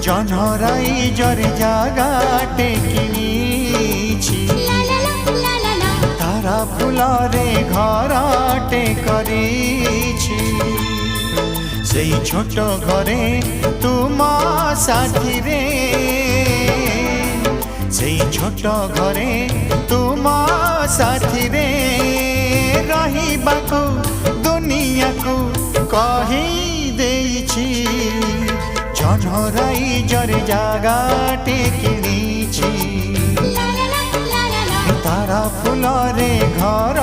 জনরাই জর জাগাটে কিনিছি তারা ফুলরে ঘরটে করিছি সেই ছোট ঘরে তুম সাথীরে সেই ছোট ঘরে তুম সাথীরে রহিবাকু দুনিয়াকু কহি দেইছি জনরাই জর জাগাটে কিনিছি তারা ফুলরে ঘর